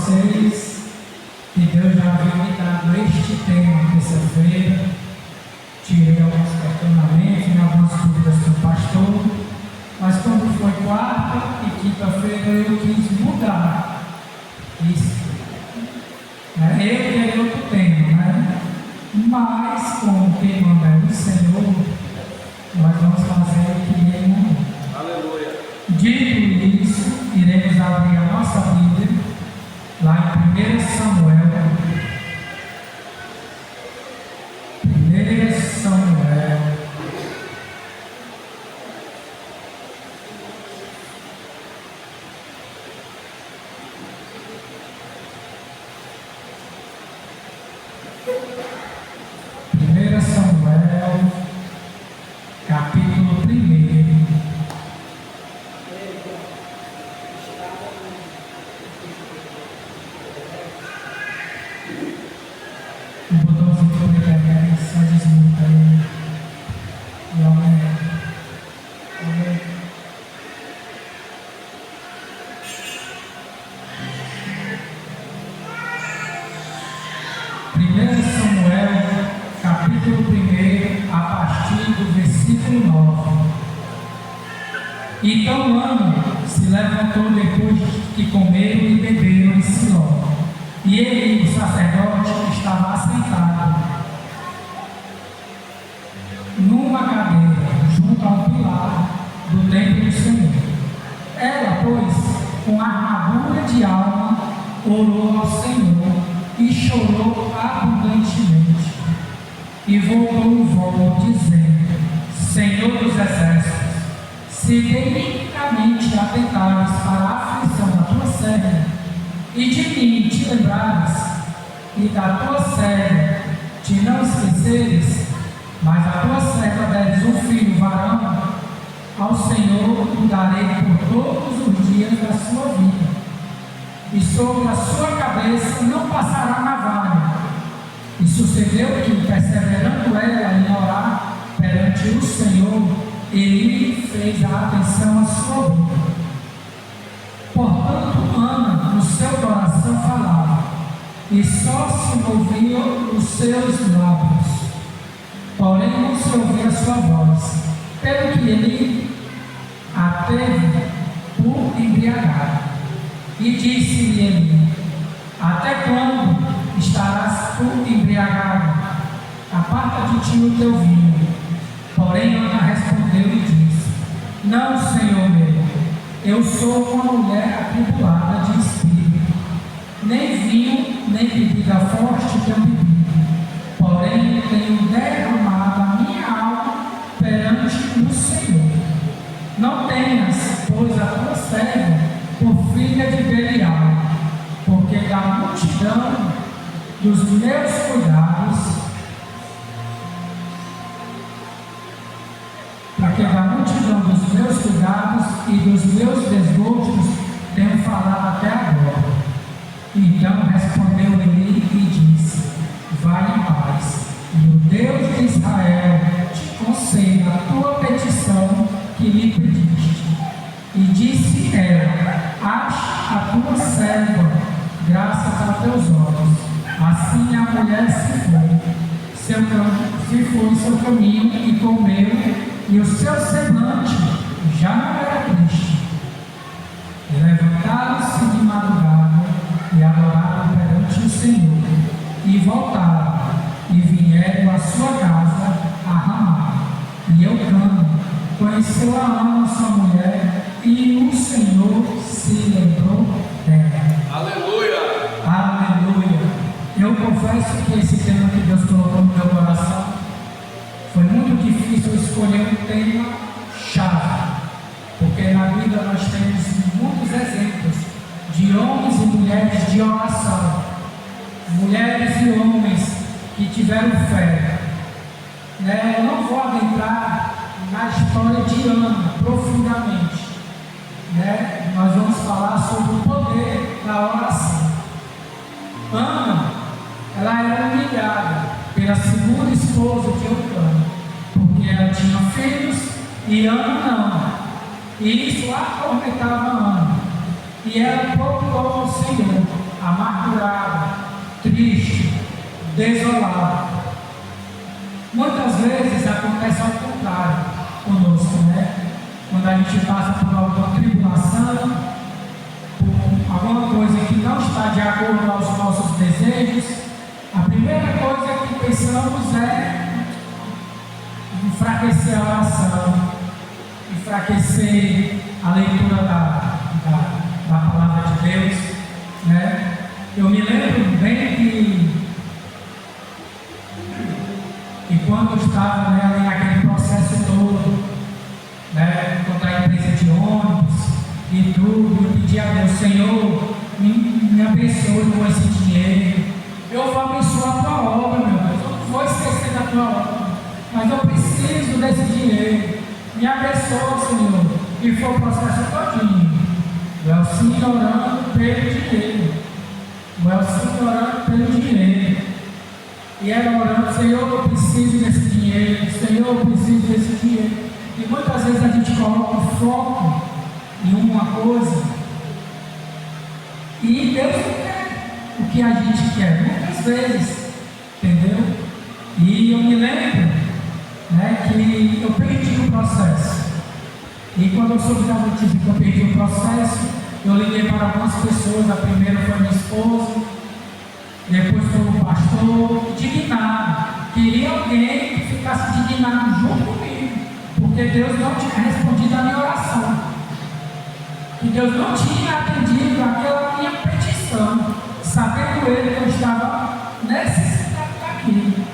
vocês que Deus já havia me dado este tema terça-feira. Tirei alguns questionamentos e algumas dúvidas com o pastor, mas quando foi quarta e quinta-feira eu quis mudar isso. Eu queria outro tema, né? Mas como quem manda é o Senhor, nós vamos fazer o que Ele mandou. Aleluia. Dito isso, iremos abrir a nossa Bíblia lá em 1 Samuel. 1 Samuel. Capítulo 1. O botãozinho que eu peguei só desmuta aí. E aumenta. Primeiro Samuel, capítulo 1, a partir do versículo 9. Então Ana se levantou depois que comeram e beberam em Siló. E ele, o sacerdote, estava assentado numa cadeira, junto a um pilar do templo do Senhor. Ela, pois, com armadura de alma, orou ao Senhor e chorou abundantemente. E voltou o voo, dizendo: Senhor dos exércitos, se benignamente atentares para a aflição da tua serva, e de mim te lembrares, e da tua serva te não esqueceres, mas a tua serva deres um filho varão, ao Senhor o darei por todos os dias da sua vida, e sobre a sua cabeça não passará navalha. E sucedeu que, perseverando ela em orar perante o Senhor, ele fez a atenção à sua vida. Portanto, Ana, no seu coração falava, e só se moviam os seus lábios, porém não se ouvia a sua voz, pelo que ele a teve por embriagada. E disse-lhe ele: Até quando estarás tu embriagado? Aparta de ti o teu vinho. Porém Ana respondeu e disse: Não, Senhor meu, eu sou uma mulher atribulada de espírito, nem vinho, nem bebida forte tenho bebido, porém tenho derramado a minha alma perante o Senhor. Não tenhas, pois, a tua serva por filha de Belial, porque da multidão dos meus cuidados, e dos meus desgostos tenho falado até agora. Então respondeu ele e disse: Vai em paz, e o Deus de Israel te conceda a tua petição que lhe pediste. E disse ela: Ache a tua serva, graças a teus olhos. Assim a mulher se foi seu caminho e comeu, e o seu semblante já não era triste. E levantaram-se de madrugada e adoraram perante o Senhor, e voltaram e vieram à sua casa a Ramá. E Eucana conheceu a Ana, sua mulher, e o Senhor se lembrou dela. Aleluia! Aleluia! Eu confesso que esse tema que Deus colocou no meu coração foi muito difícil escolher um tema chave, porque na vida nós temos muitos exemplos de homens e mulheres de oração, mulheres e homens que tiveram fé. Eu não vou adentrar na história de Ana profundamente, nós vamos falar sobre o poder da oração. Ana, ela era humilhada pela segunda esposa de Eucana, porque ela tinha filhos e Ana não. E isso atormentava Ana. E ela procurou ao Senhor a desolado. Muitas vezes acontece ao contrário conosco, né? Quando a gente passa por alguma tribulação, por alguma coisa que não está de acordo aos nossos desejos, a primeira coisa que pensamos é enfraquecer a oração, enfraquecer a leitura da palavra de Deus, né? Eu me lembro bem que quando eu estava, né, ali naquele processo todo, né, contra a empresa de ônibus e tudo, eu pedi a Deus: Senhor, me abençoe com esse dinheiro. Eu vou abençoar a tua obra, meu Deus. Eu não vou esquecer da tua obra, mas eu preciso desse dinheiro. Me abençoa, Senhor. E foi o processo todinho. O Elcinho orando pelo dinheiro. O Elcinho orando pelo dinheiro. E ela orando: Senhor, eu preciso desse dinheiro. Senhor, eu preciso desse dinheiro. E muitas vezes a gente coloca o foco em uma coisa e Deus não quer o que a gente quer, muitas vezes, entendeu? E eu me lembro, né, que eu perdi o processo. E quando eu soube da notícia que eu perdi o processo, eu liguei para algumas pessoas. A primeira foi minha esposa, depois foi o pastor, indignado. Queria alguém que ficasse indignado junto comigo, porque Deus não tinha respondido a minha oração, que Deus não tinha atendido aquela minha petição, sabendo ele que eu estava necessitado daquilo.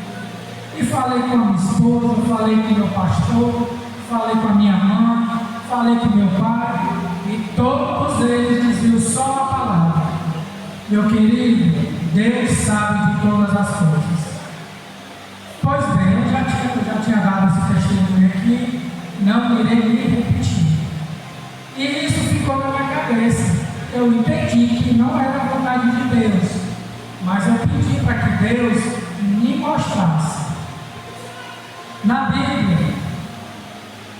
E falei com a minha esposa, falei com o meu pastor, falei com a minha mãe, falei com o meu pai, e todos eles diziam só uma palavra: meu querido, Deus sabe de todas as coisas. Pois bem, eu já tinha dado esse testemunho aqui, não irei me repetir. E isso ficou na minha cabeça. Eu entendi que não era a vontade de Deus, mas eu pedi para que Deus me mostrasse. Na Bíblia,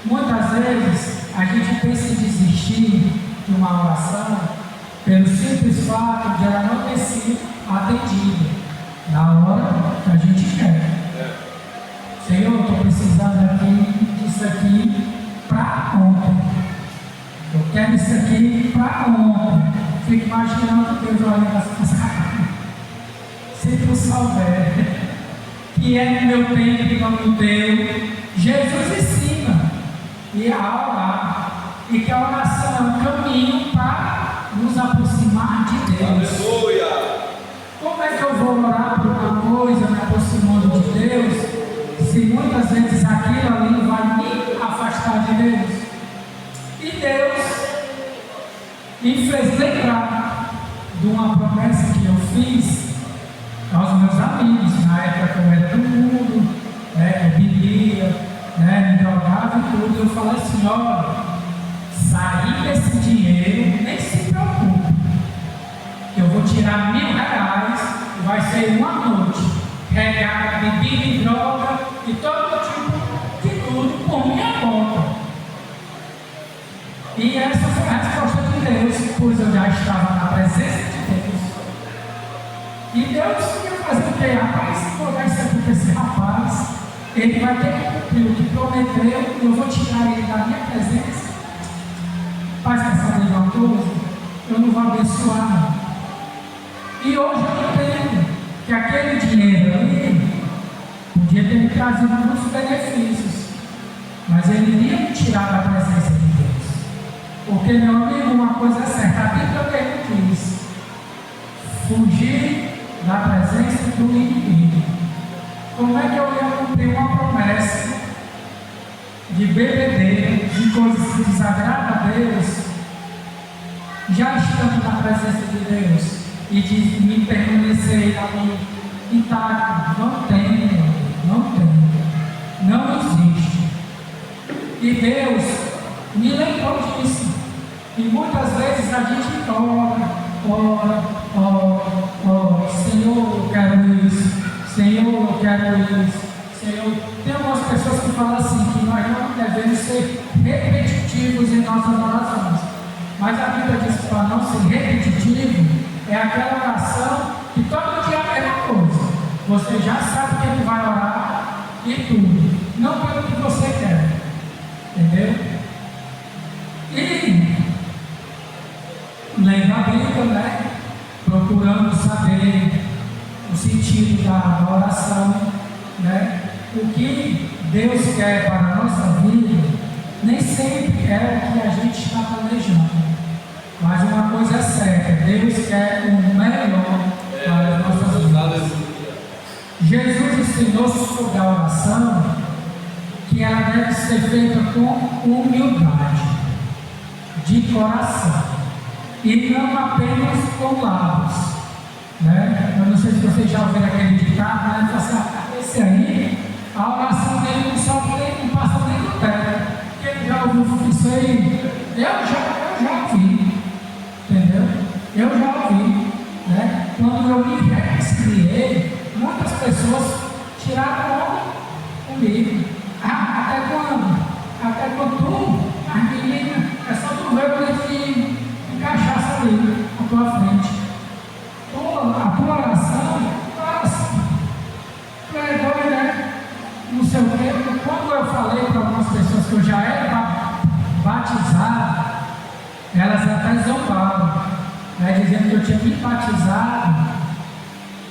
muitas vezes a gente pensa em desistir de uma oração pelo simples fato de ela não ter sido atendida na hora que a gente quer. Senhor, eu estou precisando disso aqui para ontem. Eu quero isso aqui para ontem. Fico imaginando Deus olhando essa cara. Se tu souber que é no meu tempo e não no teu, Jesus ensina e a orar. E que a oração é um caminho para nos aproximar de Deus. Aleluia! Como é que eu vou orar por uma coisa me aproximando de Deus, se muitas vezes aquilo ali vai me afastar de Deus? E Deus me fez lembrar de uma promessa que eu fiz aos meus amigos, na época que eu era do mundo, né, eu bebia, né, me drogava e tudo. Eu falei assim: olha, sair desse dinheiro, nem se preocupe, eu vou tirar R$1.000, vai ser uma noite regada de bebida e droga e todo tipo de tudo por minha conta. E essa foi a resposta de Deus, pois eu já estava na presença de Deus. E Deus ia fazer o que? Rapaz, se for isso aqui para esse rapaz, ele vai ter que cumprir o que prometeu, eu vou tirar ele da minha presença. Mas quer saber de uma coisa? Eu não vou abençoar, não. E hoje eu entendo que aquele dinheiro ali podia ter me trazido muitos benefícios, mas ele iria me tirar da presença de Deus. Porque, meu amigo, uma coisa é certa, a Bíblia mesmo diz: fugir da presença do inimigo. Como é que eu ia cumprir uma promessa de bebedeira, de coisas que desagradam a Deus, já estando na presença de Deus, e de me permanecer ali intacto? Não tem, não existe. E Deus me lembrou disso. E muitas vezes a gente ora, Senhor, eu quero isso, Senhor, eu quero isso, Senhor. Tem algumas pessoas que falam assim, que nós não devemos ser repetitivos em nossas orações. Mas a Bíblia diz que para não ser repetitivo, é aquela oração que todo dia é a mesma coisa. você já sabe que ele vai orar e tudo. Não pelo que você quer. Entendeu? E lendo a Bíblia, né? Procurando saber o sentido da oração, né? O que Deus quer para a nossa vida nem sempre é o que a gente está planejando. Mas uma coisa é certa, Deus quer o melhor para as nossas vidas. Jesus ensinou sobre a oração que ela deve ser feita com humildade, de coração, e não apenas com lábios. Né? Eu não sei se vocês já ouviram aquele ditado, né? Esse aí, a oração dele não passa nem do teto. Quem já ouviu isso aí? Eu já ouvi. Entendeu? Eu já ouvi. Né? Quando eu me reconciliei, muitas pessoas tiraram onda comigo. Até quando? Até quando tu, a menina, é só tu ver o leitinho de cachaça ali na tua frente. A tua oração, tu é doido, né? Não sei o quê. Quando eu falei para algumas pessoas que eu já era batizado, elas até zombavam, né? Dizendo que eu tinha me batizado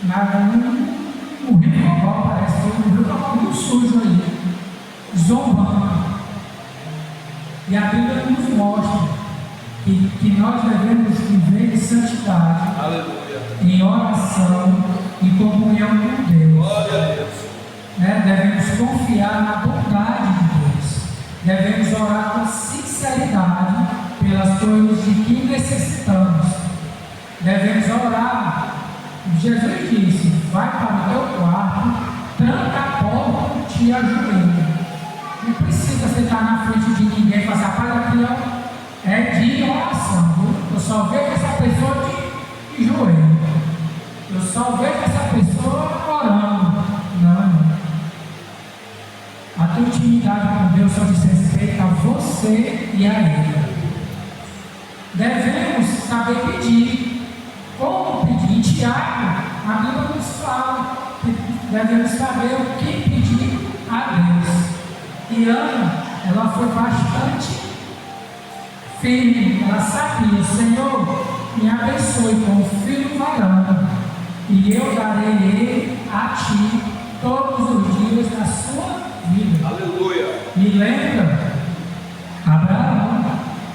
no Rio Cocó, parece que foi no Rio Cocó, muito sujo aí, zombando. E a Bíblia nos mostra que nós devemos viver em santidade. Aleluia. Em oração e comunhão com Deus. Glória a Deus. Né? Devemos confiar na bondade de Deus. Devemos orar com sinceridade pelas coisas de que necessitamos. Devemos orar. Jesus disse: vai para o teu quarto, tranca a porta e te ajoelha. Não precisa sentar na frente de ninguém e fazer rapaz, aqui é de oração. Eu só vejo essa pessoa de joelho. Eu só vejo essa pessoa orando. Não. A tua intimidade com Deus só diz respeito a você e a Ele. Devemos saber pedir. Como pedir? Em Tiago, a Bíblia nos fala que devemos saber o que pedir a Deus. E Ana, ela foi bastante firme. Ela sabia: Senhor, me abençoe com o filho varão, e eu darei ele a ti todos os dias da sua vida. Aleluia. Me lembra Abraão,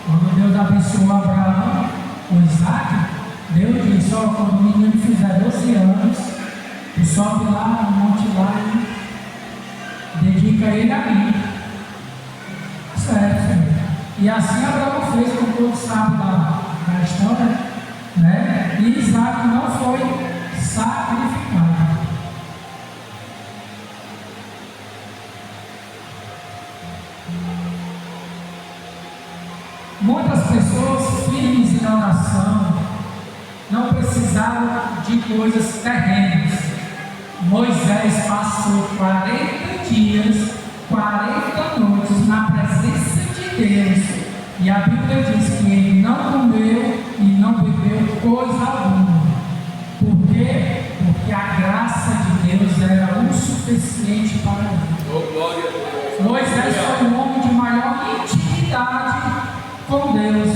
quando Deus abençoou Abraão com Isaac, Deus disse: ó, quando o menino fizer 12 anos, tu sobe lá no monte lá e dedica ele a mim. Certo, Senhor. E assim Abraão fez, como todos sabem da história, né? E Isaac não foi sacrificado. Muitas pessoas firmes em oração não precisavam de coisas terrenas. Moisés passou 40 dias, 40 noites na presença de Deus, e a Bíblia diz que ele não comeu e não bebeu coisa alguma. Por quê? Porque a graça de Deus era o suficiente para ele. Oh, glória a Deus. Moisés foi o homem de maior intimidade com Deus.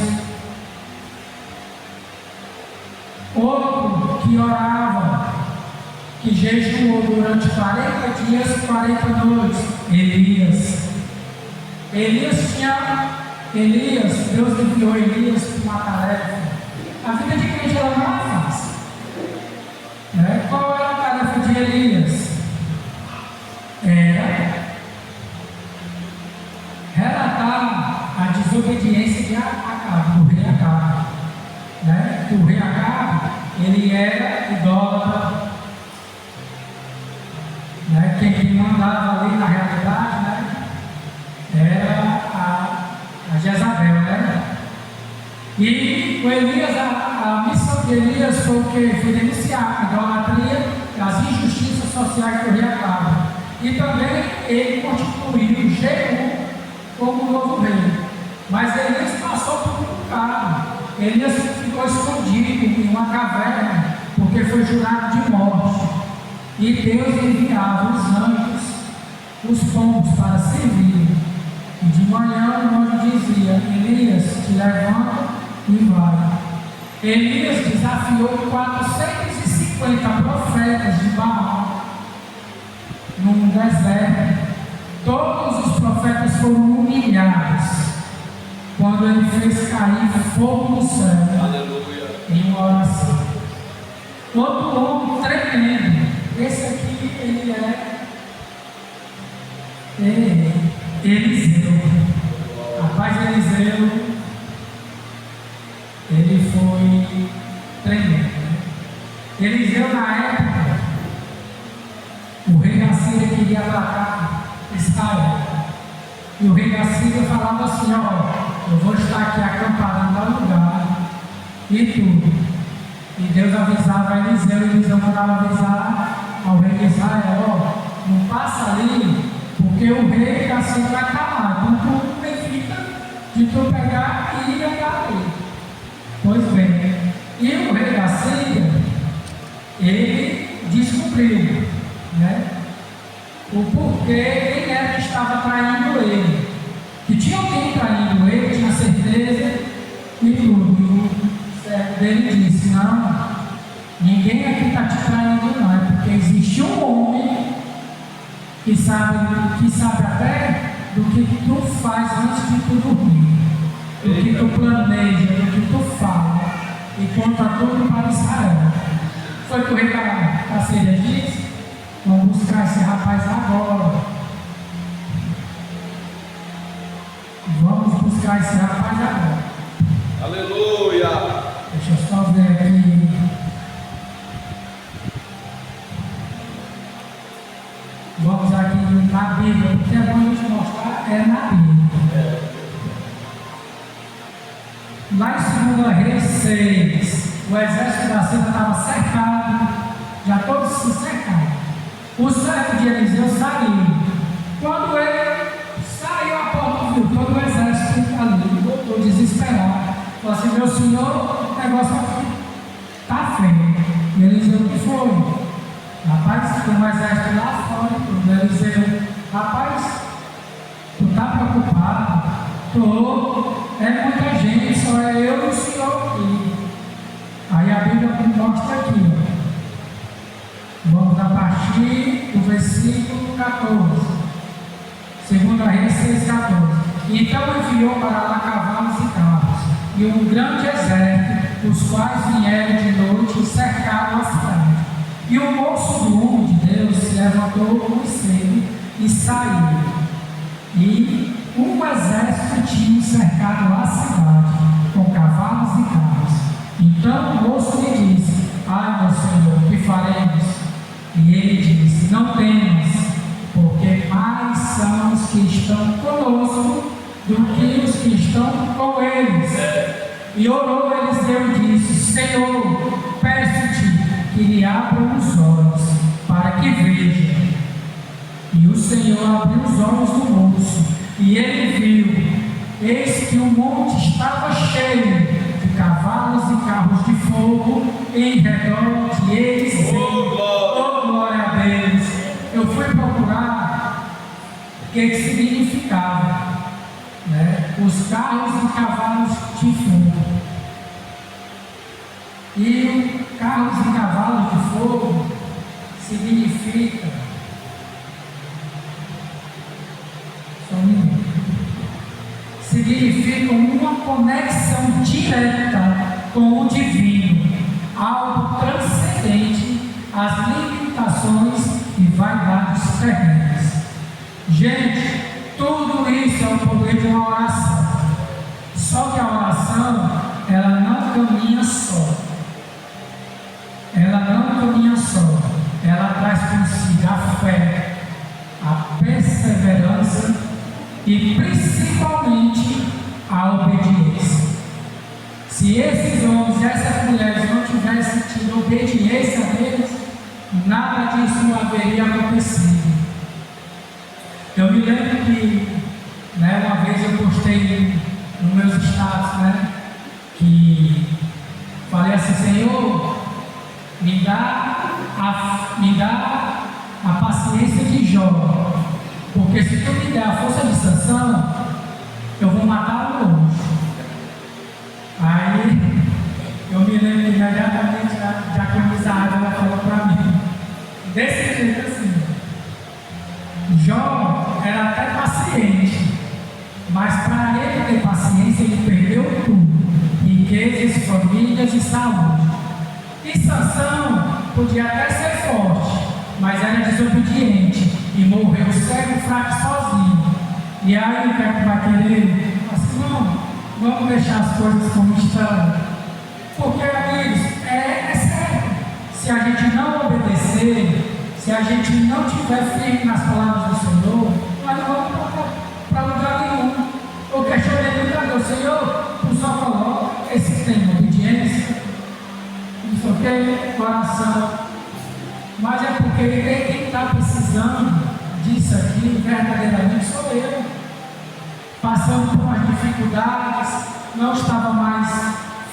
Outro que orava, que jejuou durante 40 dias, 40 noites, Elias, Deus enviou Elias para uma tarefa. A vida de crente ela não é fácil. Né? Qual era a tarefa de Elias? Era relatar a desobediência de Acabe, do rei Acabe. Né? O rei Acabe, ele era idólatra. Né? Quem mandava ali na realidade, né? Era a Jezabel, né? E o Elias, a missão de Elias foi o que? Foi denunciar a idolatria, as injustiças sociais do rei Acabe. E também ele constituiu Jeú como novo rei. Mas Elias passou por um bocado. Elias ficou escondido em uma caverna, porque foi jurado de morte. E Deus enviava os anjos, os pombos, para servir. E de manhã o anjo dizia: Elias, te levanta e vai. Elias desafiou 450 profetas de Baal num deserto. Todos os profetas foram humilhados quando ele fez cair fogo do céu. Aleluia. Em uma oração. Outro homem tremendo. Esse aqui, ele é Eliseu. Rapaz, Eliseu, ele foi tremendo. Né? Eliseu, na época, o rei da Síria queria atacar Israel. E o rei da Síria falava assim: ó, eu vou estar aqui acampado em tal lugar e tudo. E Deus avisava a Eliseu, e Eliseu mandava avisar ao rei de Israel: ó, não passa ali, porque o rei da Síria vai estar lá. Então tu evita de tu pegar e ir andar ali. Pois bem, e o rei da Síria, ele descobriu, né, o porquê, quem era que estava traindo ele. Que tinha alguém traindo ele, tinha certeza e tudo. O servo dele disse: não, ninguém aqui está te traindo, não. É porque existe um homem que sabe até do que tu faz antes de tu dormir, do que tu planeja, do que tu fala, e conta tudo para Israel. Foi o que o rei da Síria disse: vamos buscar esse rapaz agora. Vamos buscar esse rapaz agora. Aleluia. Deixa eu só ver aqui. Vamos aqui na Bíblia, porque é bom a gente mostrar, é na Bíblia. Lá em 2 Reis 6, o exército da Síria estava cercado, já todos se cercaram. O servo de Eliseu saiu. Quando ele saiu, a porta viu todo o exército ali, voltou desesperado. Falou assim: meu senhor, o negócio aqui está feio. E Eliseu, o que foi? Rapaz, tem um exército lá fora. Eliseu: rapaz, tu está preocupado? Estou. É muita gente, só é eu e o senhor aqui. Aí a Bíblia mostra aqui. Vamos a partir do versículo 14. 2 Reis 6,14. Então enviou para lá cavalos e carros, e um grande exército, os quais vieram de noite e cercaram a cidade. E o moço do homem de Deus se levantou muito cedo e saiu. E um exército tinha cercado a cidade com cavalos e carros. Então o moço lhe disse: ai, meu senhor, o que faremos? E ele disse: não temas, porque mais são os que estão conosco do que os que estão com eles. E orou Eliseu e disse: Senhor, peço-te que lhe abram os olhos, para que veja. E o Senhor abriu os olhos do moço, e ele viu, eis que o monte estava cheio de cavalos e carros de fogo em redor de Eliseu. Oh, glória a Deus! Eu fui procurar o que significava, né, os carros e cavalos de fogo. E carros e cavalos de fogo significa, significam uma conexão direta com o divino, algo transcendente às limitações e vaidades terrenas. Gente, tudo isso é o poder de uma oração. Só que a oração, ela não caminha só. Ela não caminha só. Ela traz consigo a fé, a perseverança e principalmente a obediência. Se esses homens e essas mulheres não tivessem tido obediência a Deus, nada disso não haveria acontecido. Eu me lembro que, né, uma vez eu postei nos meus status, né, que falei assim: Senhor, me dá a paciência de Jó, porque se tu me der a força de Sansão, eu vou matar o outro. Aí eu me lembro imediatamente da camisada, ela falou para mim, desse jeito assim. Jó era até paciente, mas para ele ter paciência, ele perdeu tudo: riquezas, famílias e saúde. E Sansão podia até ser forte, mas era desobediente e morreu cego e fraco sozinho. E aí o que é que vai querer? Assim, não, vamos deixar as coisas como estão. Porque, amigos, é sério. Se a gente não obedecer, se a gente não estiver firme nas palavras do Senhor, nós não vamos para lugar nenhum. Eu questionei muito a Deus: Senhor, tu só coloca esse tema, obediência, isso aqui, coração. Mas é porque quem está precisando disso aqui, verdadeiramente, sou eu. Passando por umas dificuldades, não estava mais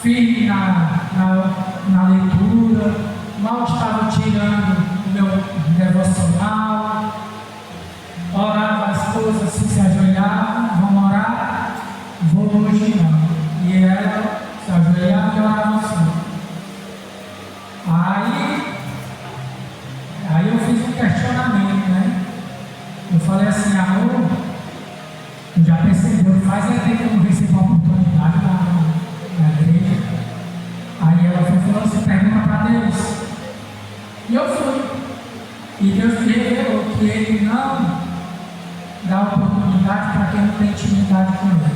firme na leitura, mal estava tirando o meu devocional, orava as coisas assim, se ajoelhava, vamos orar, vou hoje não. E ela se ajoelhava e orava assim. Aí eu fiz um questionamento, né? Eu falei assim: amor, tu já percebeu, faz tempo que eu não recebo uma oportunidade na igreja. Aí ela falou assim: pergunta para Deus. E eu fui. E Deus me revelou que Ele não dá oportunidade para quem não tem intimidade com Ele.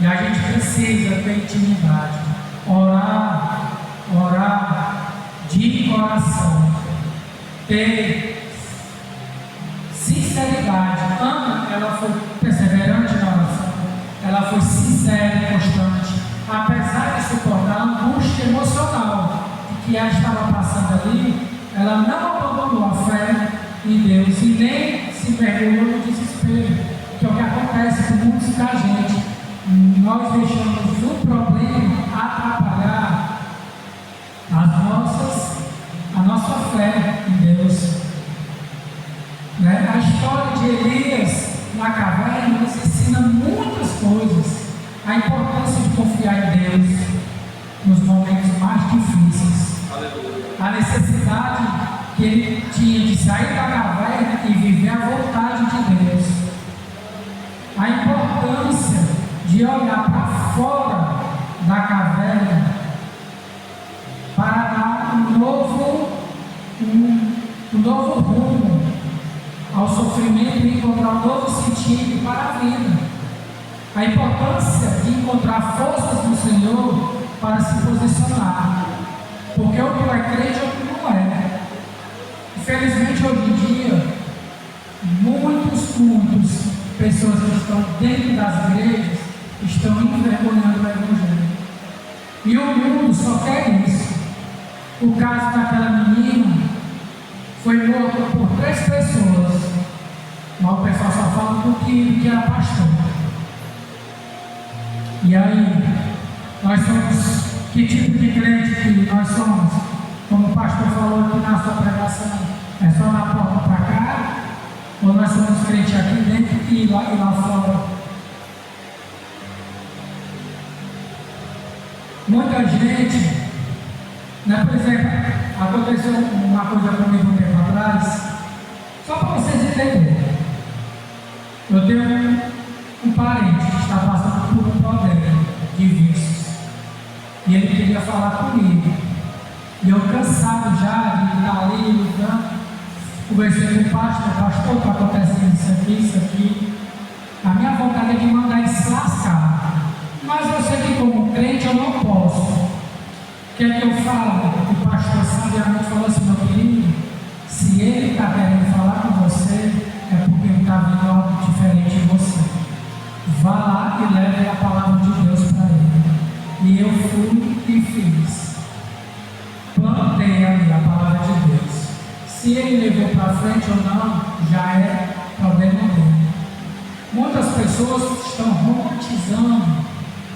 E a gente precisa ter intimidade. Orar de coração. Ter sinceridade. Ana, ela foi perseverante na oração. Ela foi sincera e constante. Apesar de suportar a angústia emocional que ela estava passando ali, ela não abandonou a fé em Deus e nem se mergulhou no desespero, que é o que acontece com muitos da gente. Nós deixamos o problema atrapalhar a nossa fé em Deus. Né? A história de Elias na caverna nos ensina muitas coisas. A importância de confiar em Deus nos momentos mais difíceis. Aleluia. A necessidade que ele tinha de sair da caverna e viver a vontade de Deus. A importância de olhar para fora da caverna para dar um novo rumo ao sofrimento e encontrar um novo sentido para a vida. A importância de encontrar forças no Senhor para se posicionar. Porque o que é crente é o que não é. Infelizmente, hoje em dia, muitos pessoas que estão dentro das igrejas estão envergonhando o Evangelho. E o mundo só quer isso. O caso daquela menina foi morto por 3 pessoas. Mas o pessoal só fala do que era pastor. E aí, nós somos, que tipo de crente que nós somos? Como o pastor falou aqui na sua pregação, é só na porta para cá? Ou nós somos crentes aqui dentro e lá fora? Muita gente, né, por exemplo, aconteceu uma coisa comigo um tempo atrás, só para vocês entenderem. Eu tenho um parente que está passando por um problema de vícios. E ele queria falar comigo. E eu cansado já de estar ali lutando, conversei com o pastor, está acontecendo isso aqui. A minha vontade é de mandar ele se lascar. Mas eu sei que como crente eu não posso. O que é que eu falo? O pastor sabiamente falou assim: meu querido, se ele está querendo falar com você, é porque ele está vendo algo diferente em você. Vá lá e leve a palavra de Deus para ele. E eu fui e fiz. Plantei ali a palavra de Deus. Se ele levou para frente ou não, já é problema dele. Muitas pessoas estão romantizando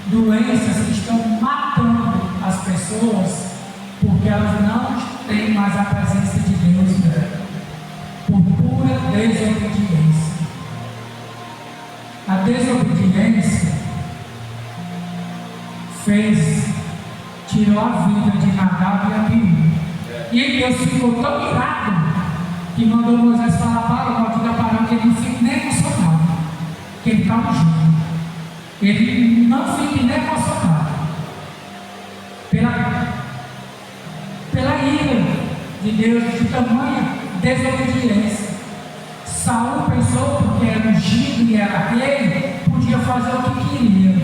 doenças que estão matando as pessoas porque elas não têm mais a presença de Deus, né? desobediência tirou a vida de Nadab e Abiú. E Deus ficou tão irado que mandou Moisés falar para o diga para Arão que ele não fique nem emocionado, que ele estava junto. Ele não fique nem emocionado pela ira de Deus, de tamanha desobediência. Saul pensou, porque era ungido e era rei, podia fazer o que queria.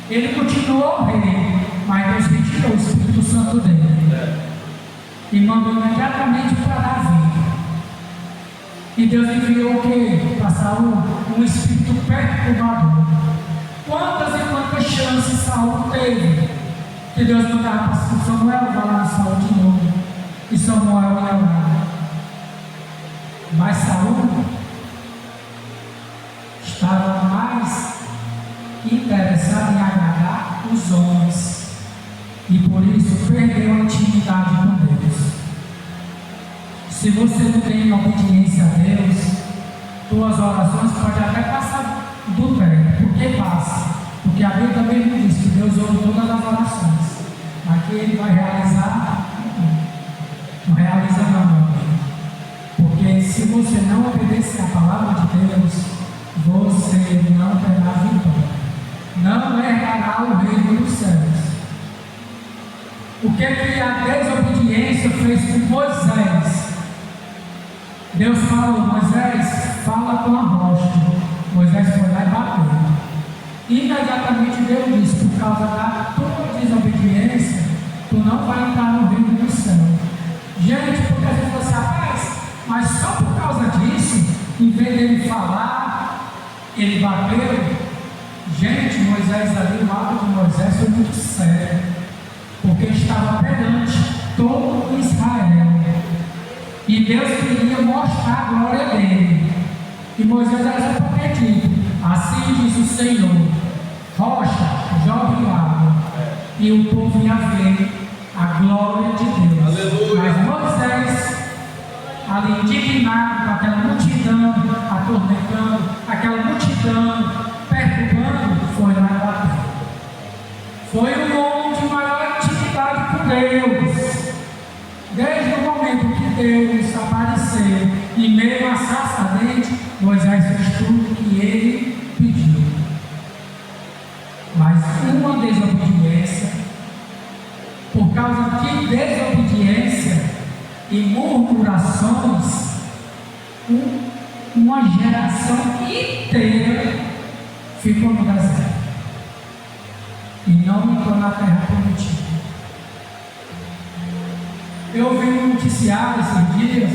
Ele continuou rei, mas Deus retirou o Espírito Santo dele e mandou imediatamente para Davi. E Deus enviou o que? Para Saul um espírito perturbador. Quantas e quantas chances Saul teve que Deus mandava para Samuel, vai lá Saul de novo, e Samuel ia lá. Mas Saul estava mais interessado em agradar os homens e por isso perdeu a intimidade com Deus. Se você não tem obediência a Deus, tuas orações podem até passar do pé. Por que passa? Porque a Bíblia também diz que Deus ouve todas as orações, mas que Ele vai realizar, não realiza não. Porque se você não obedecer a palavra de Deus, você não terá vitória, não herdará o reino dos céus. O que a desobediência fez com Moisés? Deus falou: Moisés, fala com a rocha. Moisés foi lá e bateu. Imediatamente Deus disse: por causa da tua desobediência, tu não vai entrar no reino do céu. Gente, porque a gente fala assim, rapaz, mas só por causa disso, em vez dele falar, ele bateu. Gente, Moisés ali, o ato de Moisés foi muito sério, porque estava perante todo Israel. E Deus queria mostrar a glória dele. E Moisés era prometido: assim diz o Senhor, rocha, jogue água. E o povo ia ver a glória de Deus. Aleluia. Mas Moisés, ali indignado com aquela multidão, atormentando, aquela multidão, perturbando, foi lá e bateu. Foi um homem de maior intimidade com Deus. Desde o momento que Deus apareceu em meio à sarça ardente, Moisés fez tudo que ele pediu. Mas uma desobediência, por causa de desobediência e murmurações, uma geração inteira ficou no deserto e não entrou na terra prometida. Eu vi um noticiário esses dias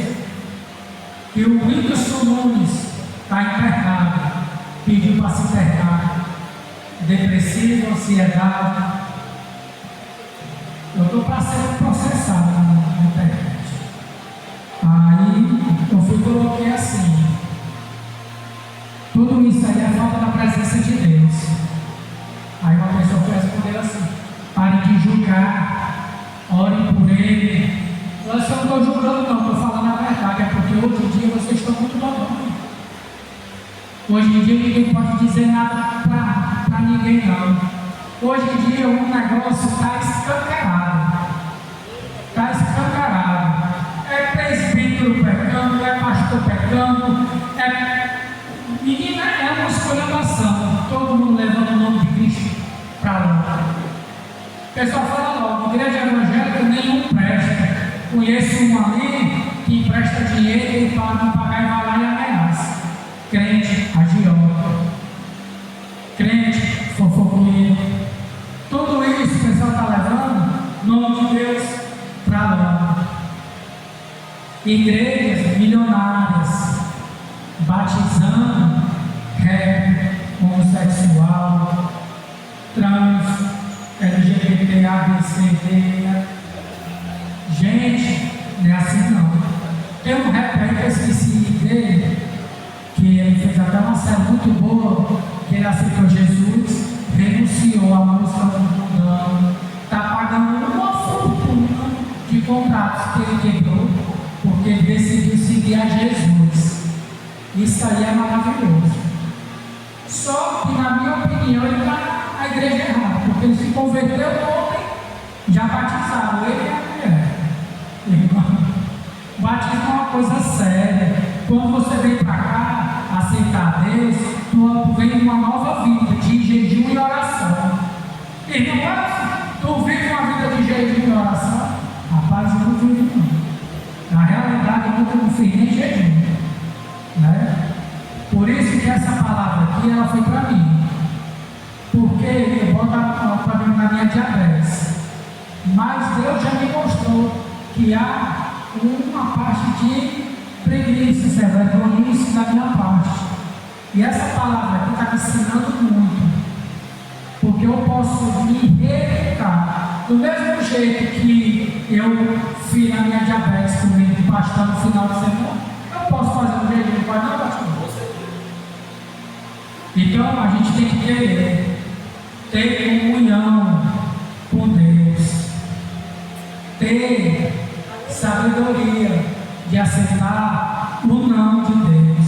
que o Whindersson Nunes está internado, pediu para se internar, depressivo, ansiedade. Eu estou para ser processado na internet. Aí eu coloquei assim: tudo isso aí é falta da presença de Deus. Aí uma pessoa foi responder assim: pare de julgar, ore por ele. Eu não estou julgando não, estou falando a verdade, é porque hoje em dia vocês estão muito bobões. Hoje em dia ninguém pode dizer nada para ninguém não. Hoje em dia o negócio está escancarado. Está escancarado. É presbítero pecando, é pastor pecando, menina, é uma escolhambação. Todo mundo levando o nome de Cristo para lá. O pessoal fala logo: igreja evangélica nenhum presta. Conheço um ali que empresta dinheiro e para não pagar e vai lá e ameaça. Crente agiota, crente fofoqueiro. Tudo isso o pessoal está levando o nome de Deus para lá. Igrejas milionárias batizando rap, homossexual, trans, LGBT, ABCD. Gente, não é assim não. Tem um rapper que eu esqueci dele, que ele fez até uma série muito boa, que ele aceitou Jesus, renunciou à música do mundano, está pagando uma fortuna de contratos que ele quebrou, porque ele decidiu seguir a Jesus. Isso aí é maravilhoso. Só que, na minha opinião, ele está na igreja errada, porque ele se converteu ontem, já batizaram ele e a mulher. Irmão, batismo é uma coisa séria. Quando você vem para cá aceitar Deus, tu vem uma nova vida de jejum e oração. Irmão, tu vive uma vida de jejum e oração? Rapaz, eu não vivo não. Na realidade, eu nunca não fiz nem jejum, né? Por isso que essa palavra aqui, ela foi para mim. Porque eu vou dar para mim na minha diabetes. Mas Deus já me mostrou que há uma parte de preguiça, vergonhice da minha parte. E essa palavra aqui está me ensinando muito. Porque eu posso me reeducar. Do mesmo jeito que eu fiz na minha diabetes comigo, pastor no final de semana, eu posso fazer um jejum, não pode não, pastor? Então a gente tem que ter comunhão com Deus, ter sabedoria de aceitar o não de Deus.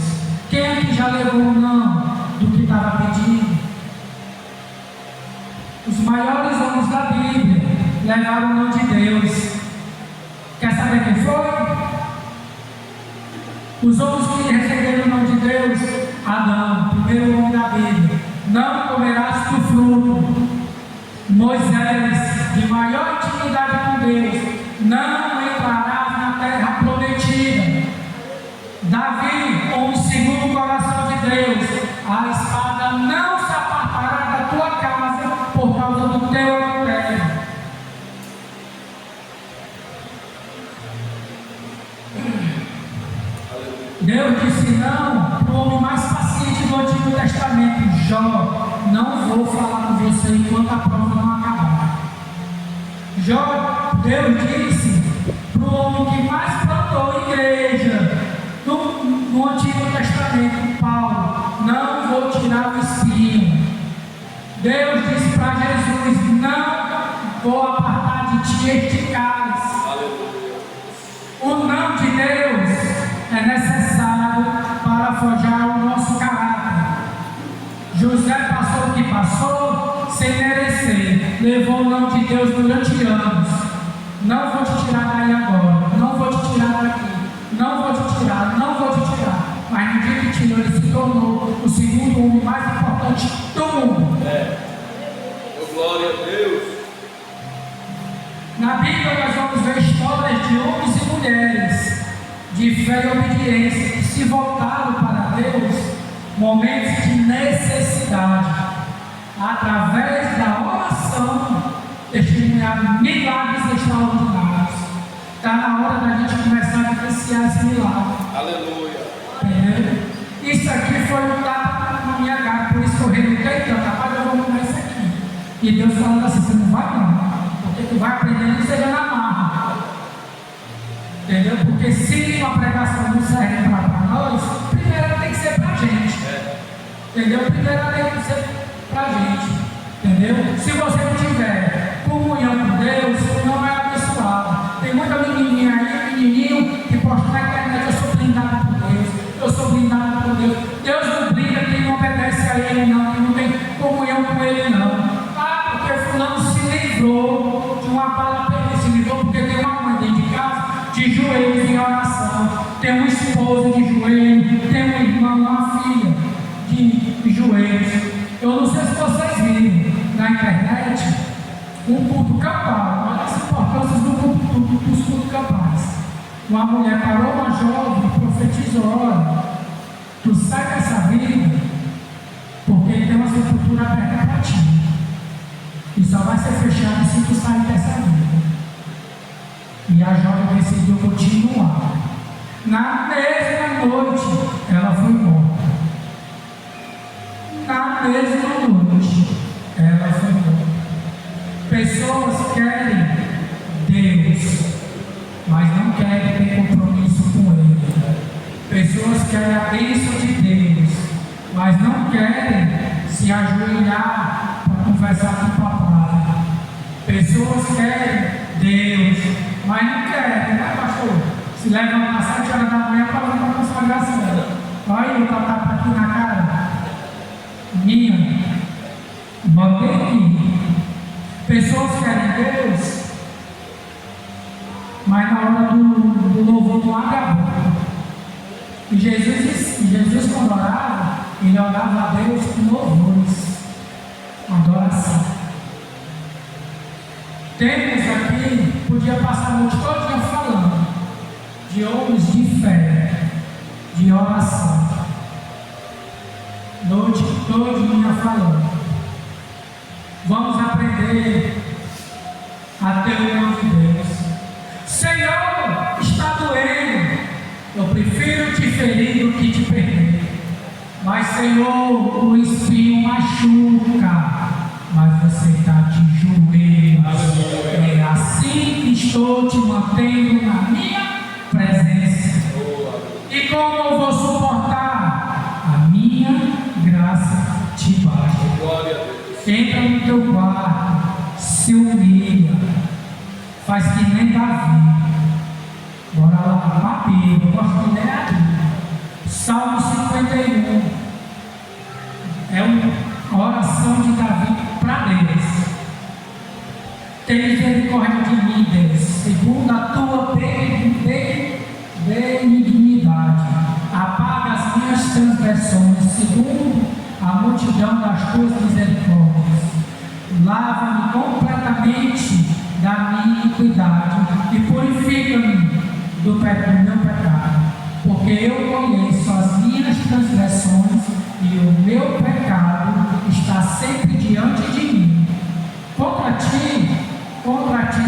Quem aqui já levou o não do que estava pedindo? Os maiores homens da Bíblia levaram o não de Deus. Quer saber quem foi? Os homens que receberam o não de Deus: Adão, primeiro homem da Bíblia. Não comerás do fruto. Moisés, de maior intimidade com Deus: não entrarás na terra prometida. Davi, homem segundo o coração de Deus: a espada não se apartará da tua casa por causa do teu adultério. Deus disse não para o homem mais paciente do Antigo Testamento: Jó, não vou falar com você enquanto a prova não acabar. Jó, Deus disse para o homem que mais plantou igreja no Antigo Testamento, Paulo: não vou tirar o espinho. Deus disse para Jesus: não vou apartar de ti este cálice. O não de Deus é necessário para forjar o nosso caráter. José passou o que passou sem merecer, levou o não de Deus durante anos. Não vou te tirar daí agora, não vou te tirar daqui, não vou te tirar, não vou te tirar. Mas no dia que tirou, ele se tornou o segundo homem mais importante do mundo. Glória a Deus. Na Bíblia nós vamos ver histórias de homens e mulheres de fé e obediência que se voltaram para Deus, momentos de necessidade, através da oração, testemunharam milagres extraordinários. Está na hora da gente começar a vivenciar esse milagre. Aleluia. Entendeu? Isso aqui foi um tapa na minha cara, por isso que eu relutei tanto. Rapaz, eu vou mudar isso aqui. E Deus falando assim: você não vai não, porque tu vai aprendendo e seja na marra. Entendeu? Porque se uma pregação não serve para nós, primeiro ela tem que ser para a gente. Entendeu? Primeiro ela tem que ser para a gente. Entendeu? Se você não tiver comunhão com Deus, não é abençoado. Tem muita menininha aí, menininho, que posta na internet: eu sou blindado por Deus, eu sou blindado por Deus. Deus não brinda quem não obedece a Ele, não, quem não tem comunhão com Ele, não. Ah, porque fulano se livrou de uma bala perdida, se livrou porque tem uma mãe dentro de casa de joelhos em oração, tem um esposo de joelhos, tem um irmão, uma filha de joelhos. Eu não sei se vocês viram na internet um culto campal. Olha as importâncias dos cultos campais. Uma mulher parou, uma jovem, profetizou: olha, tu sai dessa vida porque tem uma sepultura aberta para ti, e só vai ser fechada se tu sair dessa vida. E a jovem decidiu continuar. Na mesma noite, ela foi morta. Na mesma noite, ela foi morta. Pessoas querem Deus, mas não querem ter compromisso com Ele. Pessoas querem a bênção de Deus, mas não querem se ajoelhar para conversar com o papai. Pessoas querem Deus, mas não querem, né, pastor? Se levam às 7 horas da manhã para ir para a consagração. Olha o tapa aqui na cara. minha. Mandei que pessoas querem Deus, mas na hora do louvor não abre a boca. E Jesus quando orava, ele orava a Deus com louvores, adoração. Temos aqui, podia passar a noite toda falando de homens de fé, de oração. Noite toda falando. Vamos aprender a ter o nome de Deus. Senhor, está doendo. Eu prefiro te ferir do que te perder. Mas, Senhor, o espinho machuca. Mas você está de joelhos. É assim que estou te mantendo na minha presença. E como eu vou suportar? A minha graça te basta. Entra no teu quarto, se humilha, faz que nem Davi. Bora lá, uma Bíblia, eu gosto de ler a Bíblia. Salmo 51 é uma oração de Davi para Deus. Tem misericórdia de mim, Deus, segundo a tua benignidade. Apaga as minhas transgressões, segundo a multidão das tuas misericórdias. Lava-me completamente da minha iniquidade e purifica-me do meu pecado, porque eu conheço as minhas transgressões e o meu pecado está sempre diante de mim. Contra ti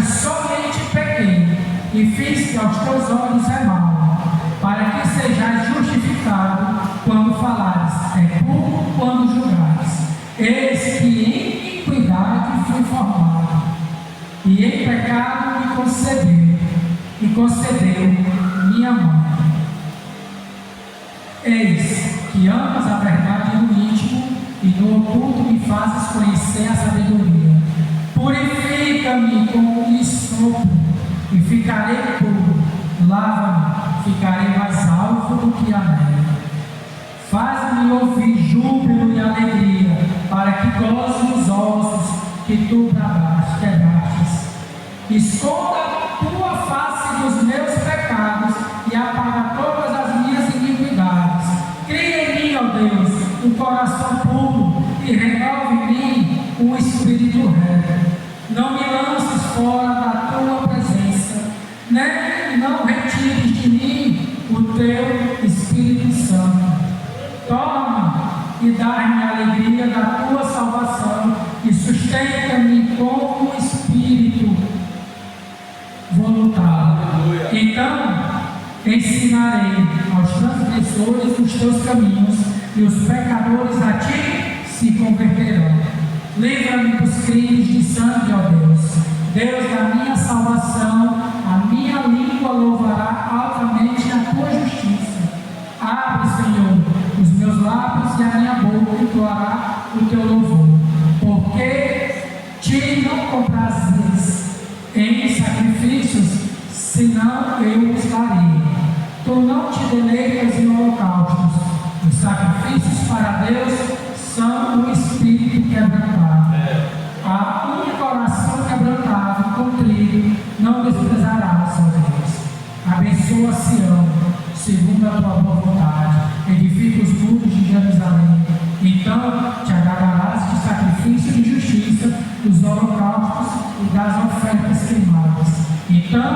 somente pequei e fiz que aos teus olhos é mal, para que sejais justificado quando falares, é puro quando julgares. Eis que em iniquidade fui formado, e em pecado me concedeu minha mão. Eis que amas a verdade no íntimo, e no oculto me fazes conhecer a sabedoria. Purifica-me com hisopo, e ficarei puro. Lava-me, ficarei mais alvo do que a neve. Faz-me ouvir júbilo e alegria, para que goze os ossos que tu quebrastes. Esconda a tua face dos meus pecados e apaga todas as minhas iniquidades. Cria em mim, ó Deus, um coração puro e renova em mim um espírito reto. Não me lances fora da tua presença, nem não retires de mim o teu Espírito Santo. Toma-me e dá-me a alegria da tua salvação e sustenta-me com um espírito voluntário. Então ensinarei aos transgressores os teus caminhos, e os pecadores a ti se converterão. Livra-me dos crimes de sangue, ó Deus, Deus da minha salvação. A minha língua louvará altamente a tua justiça. Abre, Senhor, os meus lábios, e a minha boca entoará o teu louvor. Porque te não comprases em sacrifícios, senão eu os daria. Tu não te deleitas em holocaustos. Os sacrifícios para Deus são o espírito quebrantado. A um coração quebrantado, contrito, não desprezarás, ó Deus. Abençoa Sião, segundo a tua boa vontade. Edifica os muros de Jerusalém. Então te agradarás de sacrifício de justiça, dos holocaustos e das ofertas queimadas. Então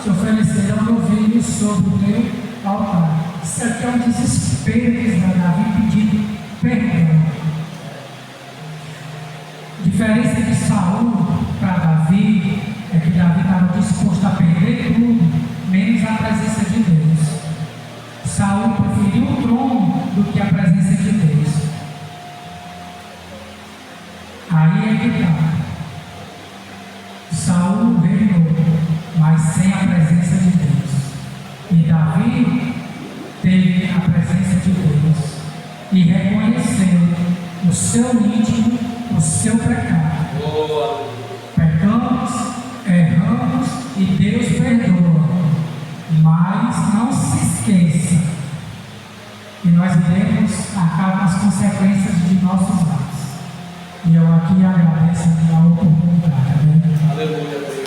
se oferecerão novilhos sobre o teu altar. Isso aqui é um desespero de Davi pedindo perdão. A diferença de Saul para Davi é que Davi estava disposto a perder tudo, menos a presença de Deus. Saul preferiu o trono do que a presença de Deus. Aí é que está. Saul reinou, mas sem a presença de Deus. E Davi teve a presença de Deus e reconheceu o seu íntimo, o seu pecado. Pecamos, erramos e Deus perdoa, mas não se esqueça que nós iremos arcar com as consequências de nossos atos. E eu aqui agradeço a oportunidade. Amém? Aleluia, Deus.